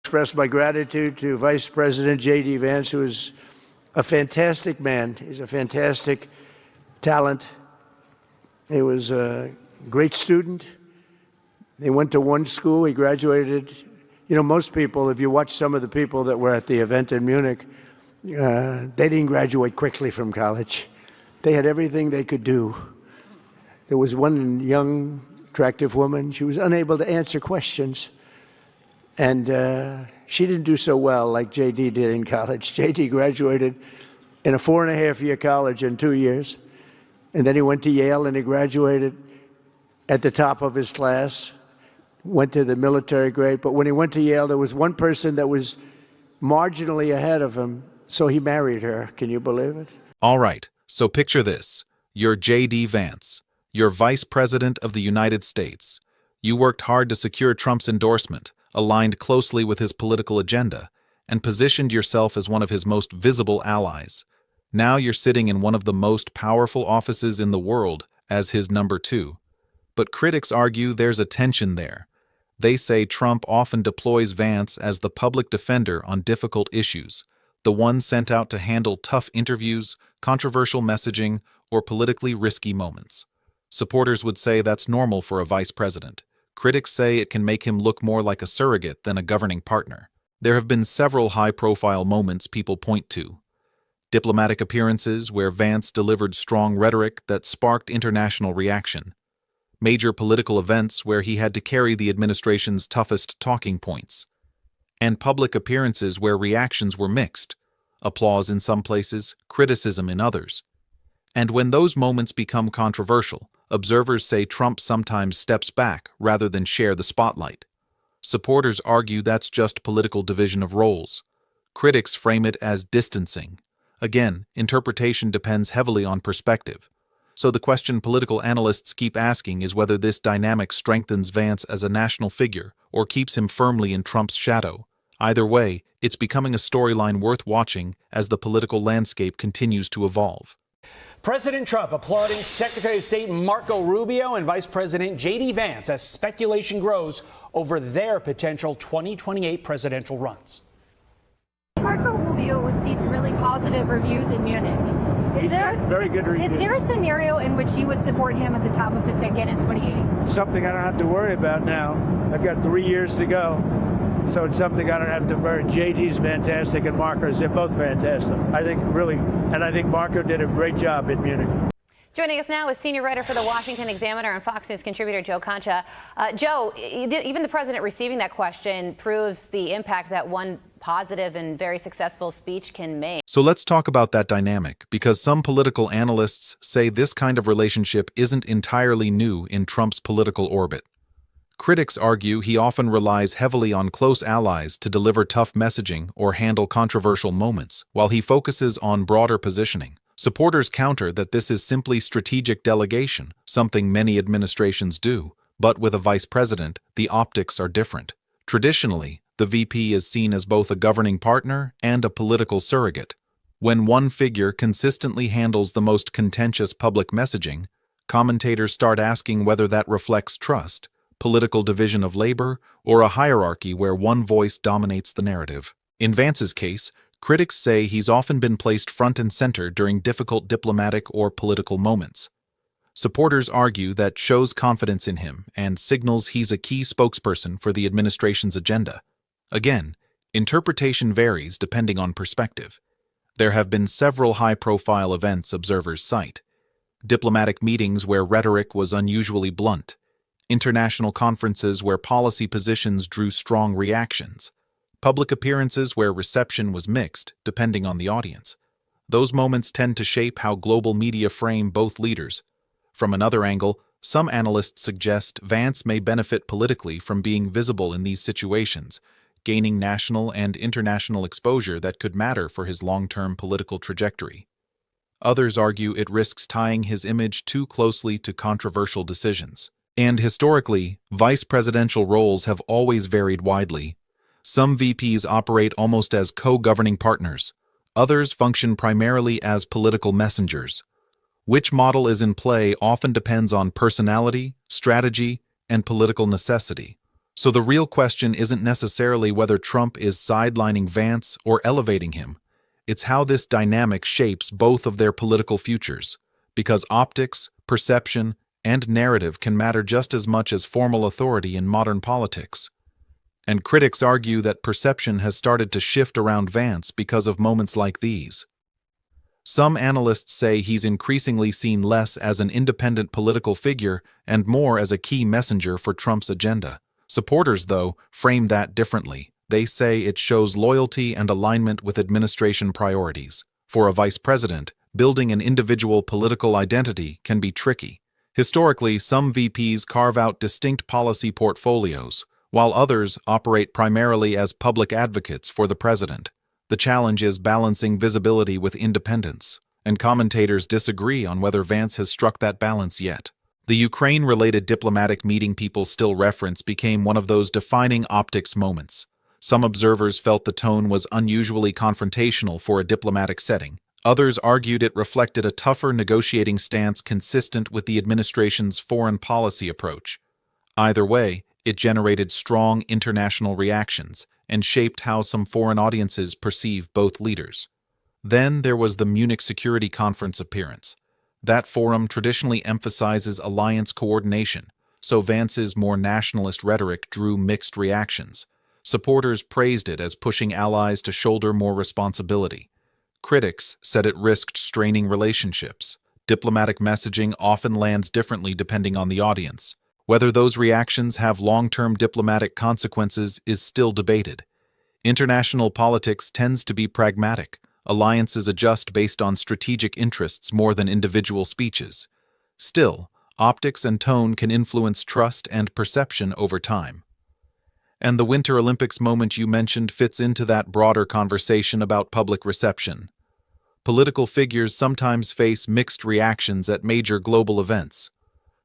express my gratitude to Vice President J.D. Vance, who is a fantastic man. He's a fantastic talent. He was a great student. He went to one school. He graduated. You know, most people, if you watch some of the people that were at the event in Munich, they didn't graduate quickly from college. They had everything they could do. There was one young, attractive woman. She was unable to answer questions. And she didn't do so well like J.D. did in college. J.D. graduated in a 4.5-year college in 2 years. And then he went to Yale and he graduated at the top of his class, went to the military grade. But when he went to Yale, there was one person that was marginally ahead of him, so he married her. Can you believe it? All right, so picture this. You're J.D. Vance. You're Vice President of the United States. You worked hard to secure Trump's endorsement, aligned closely with his political agenda, and positioned yourself as one of his most visible allies. Now you're sitting in one of the most powerful offices in the world as his number 2. But critics argue there's a tension there. They say Trump often deploys Vance as the public defender on difficult issues, the one sent out to handle tough interviews, controversial messaging, or politically risky moments. Supporters would say that's normal for a vice president. Critics say it can make him look more like a surrogate than a governing partner. There have been several high-profile moments people point to. Diplomatic appearances where Vance delivered strong rhetoric that sparked international reaction. Major political events where he had to carry the administration's toughest talking points. And public appearances where reactions were mixed. Applause in some places, criticism in others. And when those moments become controversial, observers say Trump sometimes steps back rather than share the spotlight. Supporters argue that's just political division of roles. Critics frame it as distancing. Again, interpretation depends heavily on perspective. So the question political analysts keep asking is whether this dynamic strengthens Vance as a national figure or keeps him firmly in Trump's shadow. Either way, it's becoming a storyline worth watching as the political landscape continues to evolve. President Trump applauding Secretary of State Marco Rubio and Vice President J.D. Vance as speculation grows over their potential 2028 presidential runs. Marco Rubio received really positive reviews in Munich. Very good review. Is there a scenario in which you would support him at the top of the ticket in 28? Something I don't have to worry about now. I've got 3 years to go. So it's something I don't have to worry. JD's fantastic and Marco's, they're both fantastic. I think really, and I think Marco did a great job in Munich. Joining us now is senior writer for the Washington Examiner and Fox News contributor Joe Concha. Joe, even the president receiving that question proves the impact that one positive and very successful speech can make. So let's talk about that dynamic, because some political analysts say this kind of relationship isn't entirely new in Trump's political orbit. Critics argue he often relies heavily on close allies to deliver tough messaging or handle controversial moments, while he focuses on broader positioning. Supporters counter that this is simply strategic delegation, something many administrations do, but with a vice president, the optics are different. Traditionally, the VP is seen as both a governing partner and a political surrogate. When one figure consistently handles the most contentious public messaging, commentators start asking whether that reflects trust, political division of labor, or a hierarchy where one voice dominates the narrative. In Vance's case, critics say he's often been placed front and center during difficult diplomatic or political moments. Supporters argue that shows confidence in him and signals he's a key spokesperson for the administration's agenda. Again, interpretation varies depending on perspective. There have been several high-profile events observers cite. Diplomatic meetings where rhetoric was unusually blunt. International conferences where policy positions drew strong reactions. Public appearances where reception was mixed, depending on the audience. Those moments tend to shape how global media frame both leaders. From another angle, some analysts suggest Vance may benefit politically from being visible in these situations, gaining national and international exposure that could matter for his long-term political trajectory. Others argue it risks tying his image too closely to controversial decisions. And historically, vice presidential roles have always varied widely. Some VPs operate almost as co-governing partners. Others function primarily as political messengers. Which model is in play often depends on personality, strategy, and political necessity. So the real question isn't necessarily whether Trump is sidelining Vance or elevating him. It's how this dynamic shapes both of their political futures, because optics, perception, and narrative can matter just as much as formal authority in modern politics. And critics argue that perception has started to shift around Vance because of moments like these. Some analysts say he's increasingly seen less as an independent political figure and more as a key messenger for Trump's agenda. Supporters, though, frame that differently. They say it shows loyalty and alignment with administration priorities. For a vice president, building an individual political identity can be tricky. Historically, some VPs carve out distinct policy portfolios, while others operate primarily as public advocates for the president. The challenge is balancing visibility with independence, and commentators disagree on whether Vance has struck that balance yet. The Ukraine-related diplomatic meeting people still reference became one of those defining optics moments. Some observers felt the tone was unusually confrontational for a diplomatic setting. Others argued it reflected a tougher negotiating stance consistent with the administration's foreign policy approach. Either way, it generated strong international reactions and shaped how some foreign audiences perceive both leaders. Then there was the Munich Security Conference appearance. That forum traditionally emphasizes alliance coordination, so Vance's more nationalist rhetoric drew mixed reactions. Supporters praised it as pushing allies to shoulder more responsibility. Critics said it risked straining relationships. Diplomatic messaging often lands differently depending on the audience. Whether those reactions have long-term diplomatic consequences is still debated. International politics tends to be pragmatic. Alliances adjust based on strategic interests more than individual speeches. Still, optics and tone can influence trust and perception over time. And the Winter Olympics moment you mentioned fits into that broader conversation about public reception. Political figures sometimes face mixed reactions at major global events.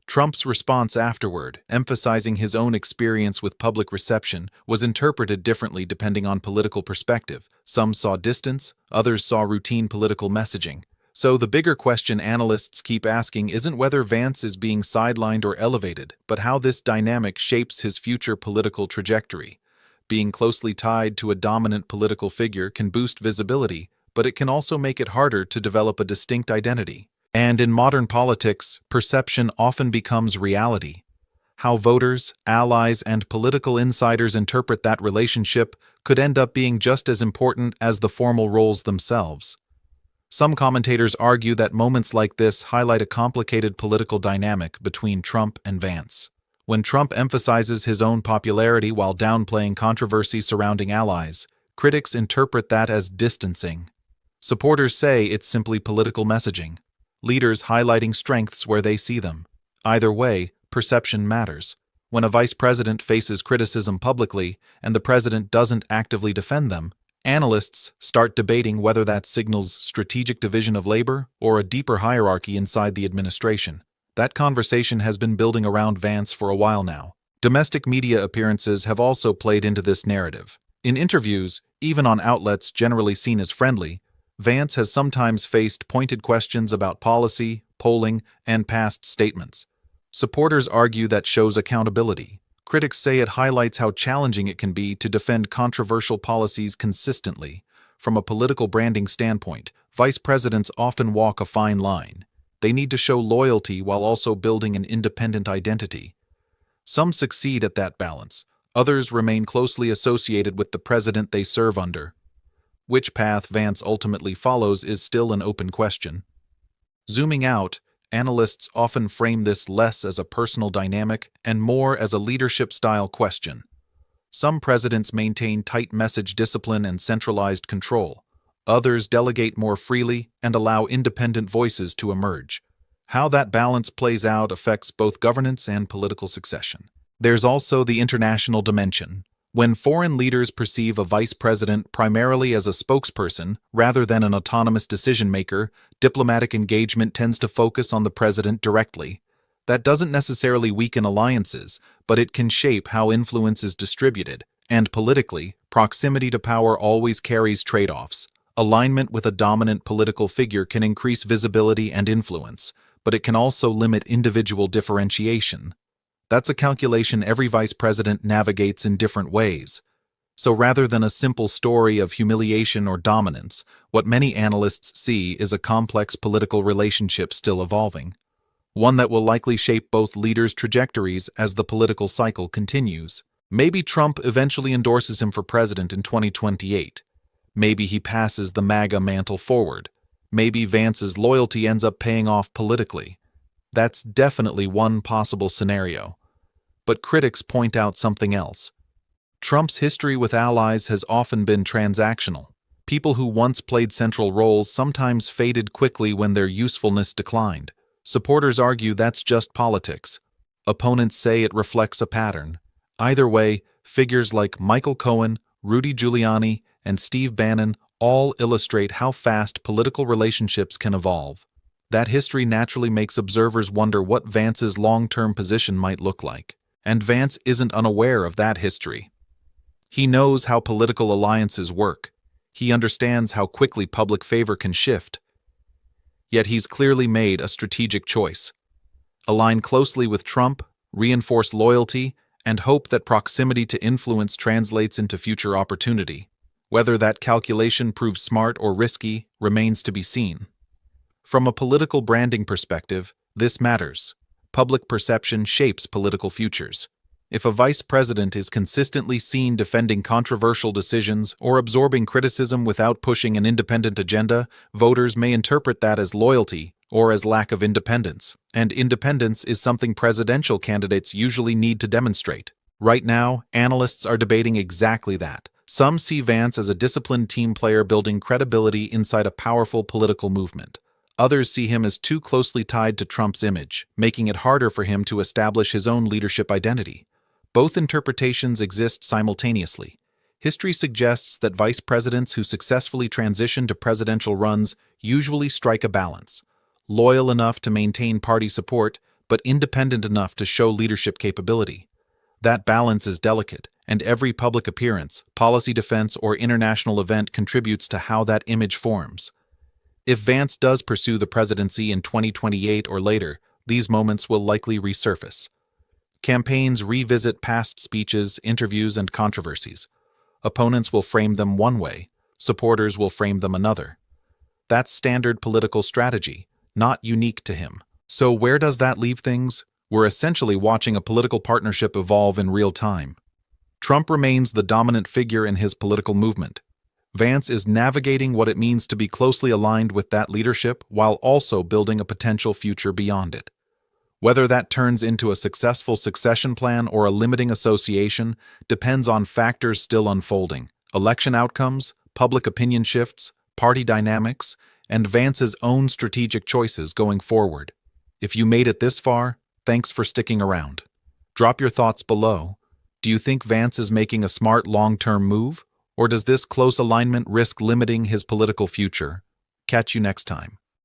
Trump's response afterward, emphasizing his own experience with public reception, was interpreted differently depending on political perspective. Some saw distance, others saw routine political messaging. So the bigger question analysts keep asking isn't whether Vance is being sidelined or elevated, but how this dynamic shapes his future political trajectory. Being closely tied to a dominant political figure can boost visibility, but it can also make it harder to develop a distinct identity. And in modern politics, perception often becomes reality. How voters, allies, and political insiders interpret that relationship could end up being just as important as the formal roles themselves. Some commentators argue that moments like this highlight a complicated political dynamic between Trump and Vance. When Trump emphasizes his own popularity while downplaying controversy surrounding allies, critics interpret that as distancing. Supporters say it's simply political messaging. Leaders highlighting strengths where they see them. Either way, perception matters. When a vice president faces criticism publicly and the president doesn't actively defend them, analysts start debating whether that signals strategic division of labor or a deeper hierarchy inside the administration. That conversation has been building around Vance for a while now. Domestic media appearances have also played into this narrative. In interviews, even on outlets generally seen as friendly, Vance has sometimes faced pointed questions about policy, polling, and past statements. Supporters argue that shows accountability. Critics say it highlights how challenging it can be to defend controversial policies consistently. From a political branding standpoint, vice presidents often walk a fine line. They need to show loyalty while also building an independent identity. Some succeed at that balance. Others remain closely associated with the president they serve under. Which path Vance ultimately follows is still an open question. Zooming out, analysts often frame this less as a personal dynamic and more as a leadership-style question. Some presidents maintain tight message discipline and centralized control. Others delegate more freely and allow independent voices to emerge. How that balance plays out affects both governance and political succession. There's also the international dimension. When foreign leaders perceive a vice president primarily as a spokesperson rather than an autonomous decision-maker, diplomatic engagement tends to focus on the president directly. That doesn't necessarily weaken alliances, but it can shape how influence is distributed. And politically, proximity to power always carries trade-offs. Alignment with a dominant political figure can increase visibility and influence, but it can also limit individual differentiation. That's a calculation every vice president navigates in different ways. So rather than a simple story of humiliation or dominance, what many analysts see is a complex political relationship still evolving, one that will likely shape both leaders' trajectories as the political cycle continues. Maybe Trump eventually endorses him for president in 2028. Maybe he passes the MAGA mantle forward. Maybe Vance's loyalty ends up paying off politically. That's definitely one possible scenario. But critics point out something else. Trump's history with allies has often been transactional. People who once played central roles sometimes faded quickly when their usefulness declined. Supporters argue that's just politics. Opponents say it reflects a pattern. Either way, figures like Michael Cohen, Rudy Giuliani, and Steve Bannon all illustrate how fast political relationships can evolve. That history naturally makes observers wonder what Vance's long-term position might look like. And Vance isn't unaware of that history. He knows how political alliances work. He understands how quickly public favor can shift. Yet he's clearly made a strategic choice. Align closely with Trump, reinforce loyalty, and hope that proximity to influence translates into future opportunity. Whether that calculation proves smart or risky remains to be seen. From a political branding perspective, this matters. Public perception shapes political futures. If a vice president is consistently seen defending controversial decisions or absorbing criticism without pushing an independent agenda, voters may interpret that as loyalty or as lack of independence. And independence is something presidential candidates usually need to demonstrate. Right now, analysts are debating exactly that. Some see Vance as a disciplined team player building credibility inside a powerful political movement. Others see him as too closely tied to Trump's image, making it harder for him to establish his own leadership identity. Both interpretations exist simultaneously. History suggests that vice presidents who successfully transition to presidential runs usually strike a balance, loyal enough to maintain party support, but independent enough to show leadership capability. That balance is delicate, and every public appearance, policy defense, or international event contributes to how that image forms. If Vance does pursue the presidency in 2028 or later, these moments will likely resurface. Campaigns revisit past speeches, interviews, and controversies. Opponents will frame them one way, supporters will frame them another. That's standard political strategy, not unique to him. So where does that leave things? We're essentially watching a political partnership evolve in real time. Trump remains the dominant figure in his political movement. Vance is navigating what it means to be closely aligned with that leadership while also building a potential future beyond it. Whether that turns into a successful succession plan or a limiting association depends on factors still unfolding: election outcomes, public opinion shifts, party dynamics, and Vance's own strategic choices going forward. If you made it this far, thanks for sticking around. Drop your thoughts below. Do you think Vance is making a smart long-term move, or does this close alignment risk limiting his political future? Catch you next time.